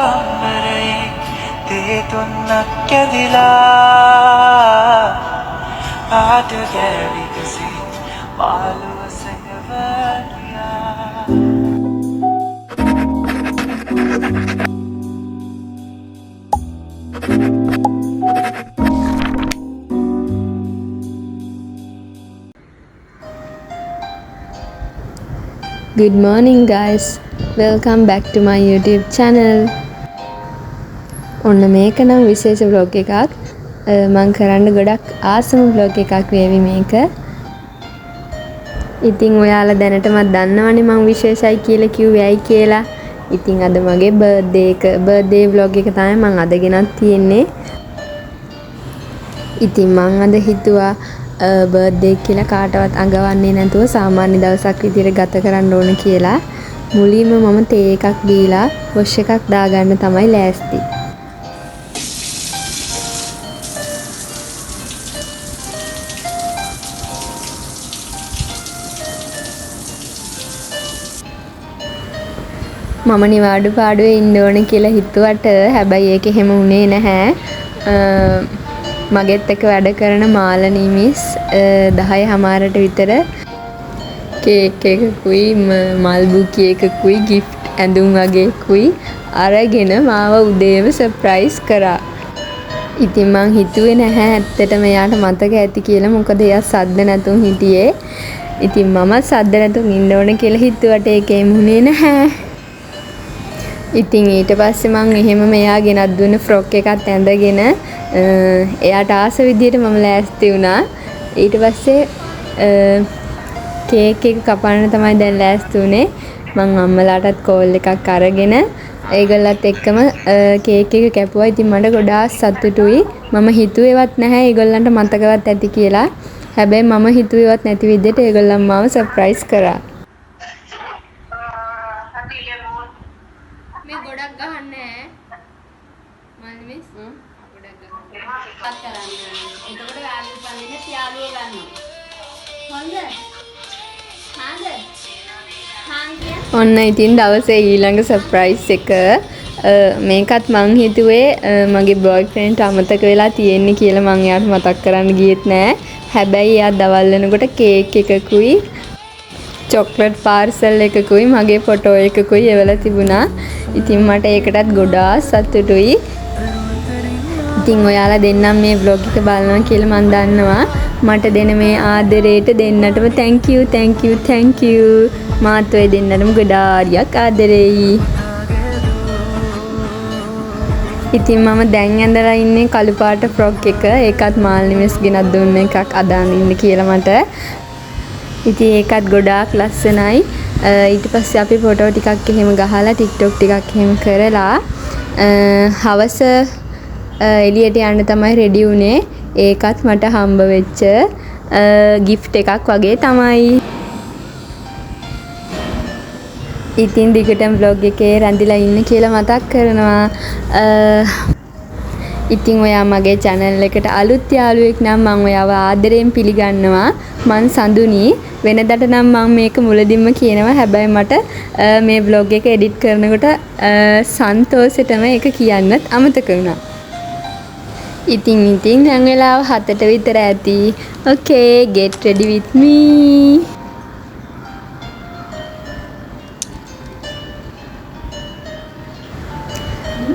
Good morning guys, welcome back to my YouTube channel. ඔන්න මේක නම් විශේෂ vlog එකක්. මම කරන්න ගොඩක් ආසම vlog එකක් වේවි මේක. ඉතින් ඔයාලා දැනටමත් දන්නවනේ මම විශේෂයි කියලා කිව්වේ ඇයි කියලා. ඉතින් අද මගේ birthday vlog එක තමයි මම අද ගෙනත් තියෙන්නේ. ඉතින් මම අද හිතුවා බර්ත්ඩේ කියලා කාටවත් අඟවන්නේ නැතුව සාමාන්‍ය දවසක් විදිහට ගත කරන්න ඕන කියලා. මුලින්ම මම තේ එකක් බීලා වොෂ් එකක් දාගන්න තමයි ලෑස්ති. මම නිවාඩු පාඩුවේ ඉන්න ඕන කියලා හිතුවට හැබැයි ඒක එහෙම වුණේ නැහැ. මගෙත් එක්ක වැඩ කරන මාලනී මිස් 10:00ට විතර කේක් එකකුයි මල් බුකේ එකකුයි gift ඇඳුම් වගේකුයි අරගෙන මාව උදේම සර්ප්‍රයිස් කරා. ඉතින් මං හිතුවේ නැහැ ඇත්තටම එයාට මතක ඇති කියලා. මොකද එයා සද්ද නැතුන් හිටියේ. ඉතින් මම සද්ද නැතුන් ඉන්න ඕන කියලා හිතුවට ඒකේ මුනේ නැහැ. ඉතින් ඊට පස්සේ මං එහෙම මෙයා ගෙනත් දුන්න ෆ්‍රොක් එකත් ඇඳගෙන එයාට ආස විදියට මම ලෑස්ති වුණා. ඊට පස්සේ කේක් එක කපන්න තමයි දැන් ලෑස්ති උනේ. මං අම්මලාටත් කෝල් එකක් අරගෙන ඒගොල්ලත් එක්කම කේක් එක කැපුවා. ඉතින් මට ගොඩාක් සතුටුයි. මම හිතුවේවත් නැහැ ඒගොල්ලන්ට මතකවත් ඇති කියලා. හැබැයි මම හිතුවේවත් නැති විදිහට ඒගොල්ලන් මාව සර්ප්‍රයිස් කරා. මේ ගොඩක් ගහන්නේ මල් මිස් ගොඩක් ගහන්න කරන්නේ. එතකොට යාළුවෝ පන්නේ යාළුවෝ ගන්නවා. හොඳ ඔන්න ඉතින් දවසේ ඊළඟ සර්ප්‍රයිස් එක මේකත් මං හිතුවේ මගේ බොයිෆ්‍රෙන්ඩ්ට අමතක වෙලා තියෙන්නේ කියලා මං එයාට මතක් කරන්න ගියෙත් නෑ. හැබැයි එයා දවල් වෙනකොට කේක් එකකුයි චොක්ලට් පාර්සල් එකකුයි මගේ ෆොටෝ එකකුයි එවලා තිබුණා. ඉතින් මට ඒකටත් ගොඩාක් සතුටුයි. ඉතින් ඔයාලා දෙන්නම් මේ vlog එක බලනවා කියලා මම දන්නවා. මට දෙන මේ ආදරේට දෙන්නටම thank you. මාත් ඔය දෙන්නටම ගොඩාරියක් ආදරෙයි. ඉතින් මම දැන් ඇඳලා ඉන්නේ කළු පාට ෆ්‍රොක් එක. ඒකත් මාල්නිමස් ගෙනත් දුන්න එකක් අදාන් ඉන්න කියලා මට. ඉතින් ඒකත් ගොඩාක් ලස්සනයි. ඊට පස්සේ අපි ෆොටෝ ටිකක් එහෙම ගහලා TikTok ටිකක් එහෙම කරලා හවස එළියට යන්න තමයි රෙඩි වුනේ. ඒකත් මට හම්බ වෙච්ච gift එකක් වගේ තමයි. ඉතින් දිගටම vlog එකේ රැඳිලා ඉන්න කියලා මතක් කරනවා. ඉතින් ඔයා මගේ channel එකට අලුත් යාළුවෙක් නම් මම ඔයාව ආදරයෙන් පිළිගන්නවා. මං සඳුනි. වෙනදට නම් මම මේක මුලදින්ම කියනවා. හැබැයි මට මේ vlog එක edit කරනකොට සන්තෝෂෙටම ඒක කියන්නත් අමතක වුණා. ඉතින් දැන් වෙලාව 7ට විතර ඇති. Okay, get ready with me.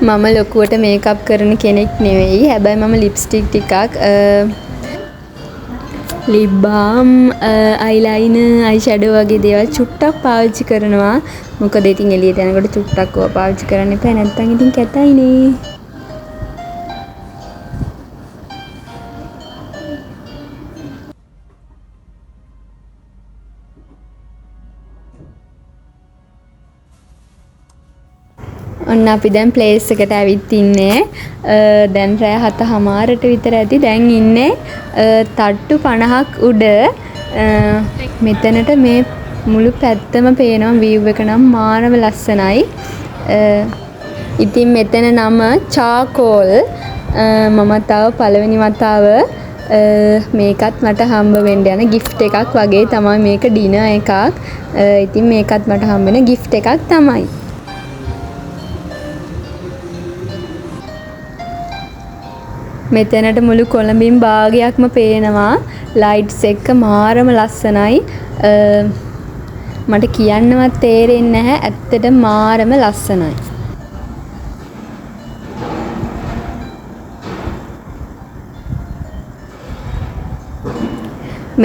මම ලොකුවට මේකප් කරන කෙනෙක් නෙවෙයි. හැබැයි මම ලිප්ස්ටික් ටිකක් lip balm, eyeliner, eyeshadow වගේ දේවල් චුට්ටක් පාවිච්චි කරනවා. මොකද ඉතින් එළියට යනකොට චුට්ටක් ඕවා පාවිච්චි කරන්න එපා. නැත්නම් ඉතින් කැතයිනේ. ඔන්න අපි දැන් ප්ලේස් එකට ඇවිත් ඉන්නේ. දැන් රෑ 7:00ට විතර ඇති. දැන් ඉන්නේ තට්ටු 50ක් උඩ. මෙතනට මේ මුළු පැත්තම පේනවා view එක නම් මානව ලස්සනයි. ඉතින් මෙතන නම චාකෝල්. මම තව පළවෙනි වතාව මේකත් මට හම්බ වෙන්න යන gift එකක් වගේ තමයි මේක ඩිනර් එකක්. ඉතින් මේකත් මට හම්බ වෙන gift එකක් තමයි. මෙතනට මුළු කොළඹින් භාගයක්ම පේනවා. ලයිට්ස් එක්ක මාරම ලස්සනයි. මට කියන්නවත් තේරෙන්නේ නැහැ. ඇත්තට මාරම ලස්සනයි.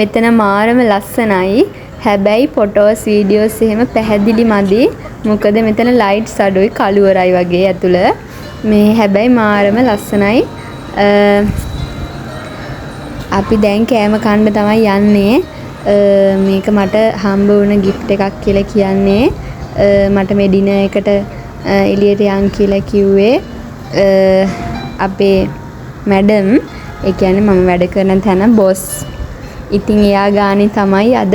මෙතන මාරම ලස්සනයි. හැබැයි ෆොටෝස් වීඩියෝස් එහෙම පැහැදිලි මදි. මොකද මෙතන ලයිට්ස් අඩුයි කළුවරයි වගේ ඇතුළ. මේ හැබැයි මාරම ලස්සනයි. අපි දැන් කෑම කන්න තමයි යන්නේ. මේක මට හම්බ වුණ gift එකක් කියලා කියන්නේ. මට මේ ඩිනර් එකට එළියට යන් කියලා කිව්වේ අපේ මැඩම්. ඒ කියන්නේ මම වැඩ කරන තැන බොස්. ඉතින් එයා ගානේ තමයි අද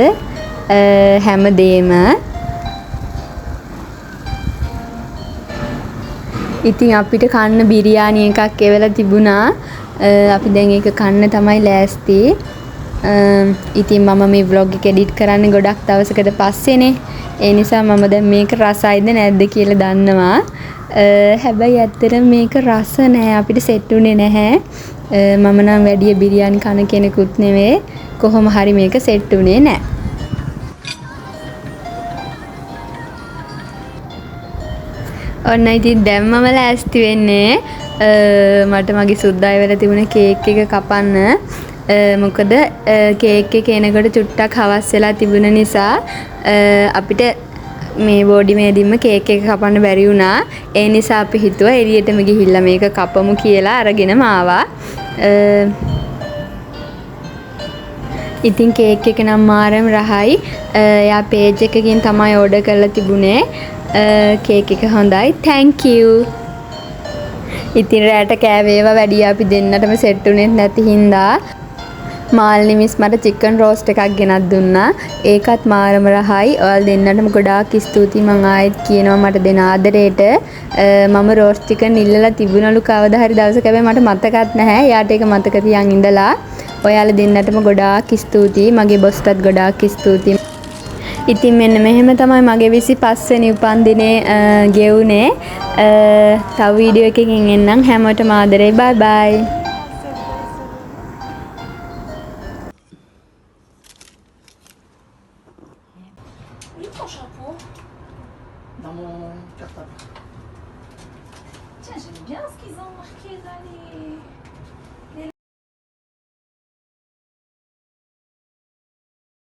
හැමදේම. ඉතින් අපිට කන්න බිරියානි එකක් එවලා තිබුණා. අපි දැන් ඒක කන්න තමයි ලෑස්ති. ඉතින් මම මේ vlog එක edit කරන්නේ ගොඩක් දවසකට පස්සේනේ. ඒ නිසා මම දැන් මේක රසයිද නැද්ද කියලා දන්නවා. හැබැයි ඇත්තටම මේක රස නෑ. අපිට සෙට් උනේ නැහැ. මම නම් වැඩි බිරියානි කන කෙනෙකුත් නෙවෙයි. කොහොම හරි මේක සෙට් උනේ නෑ. ඔන්න ඉතින් දැන් මම ලෑස්ති වෙන්නේ මට මගේ සුද්දායි වෙලා තිබුණ කේක් එක කපන්න. මොකද කේක් එක එනකොට චුට්ටක් හවස් වෙලා තිබුණ නිසා අපිට මේ බෝඩි මේදින්ම කේක් එක කපන්න බැරි වුණා. ඒ නිසා අපි හිතුවා එළියටම ගිහිල්ලා මේක කපමු කියලා අරගෙනම ආවා. ඉතින් කේක් එක නම් මාරම රහයි. එයා පේජ් එකකින් තමයි ඕඩර් කරලා තිබුණේ. කේක් එක හොඳයි. thank you. ඉතින් රැට කෑවේවා වැඩි අපි දෙන්නටම සෙට් උනේ නැති හින්දා මාල්නි මිස් මට චිකන් රෝස්ට් එකක් ගෙනත් දුන්නා. ඒකත් මාරම රහයි. ඔයාලා දෙන්නටම ගොඩාක් ස්තුතියි. මං ආයෙත් කියනවා මට දෙන ආදරේට. මම රෝස්ට් චිකන් ඉල්ලලා තිබුණලු කවදා හරි දවසක. හැබැයි මට මතකත් නැහැ. එයාට ඒක මතක තියන් ඉඳලා. ඔයාලා දෙන්නටම ගොඩාක් ස්තුතියි. මගේ බොස්ටත් ගොඩාක් ස්තුතියි. ඉතින් මෙන්න මෙහෙම තමයි මගේ 25 වෙනි උපන්දිනේ ගෙවුනේ. තව වීඩියෝ එකකින් එන්නම්. හැමෝටම ආදරේ. බයි බයි. Dans mon cartable. Tiens, j'aime bien ce qu'ils ont marqué dans les...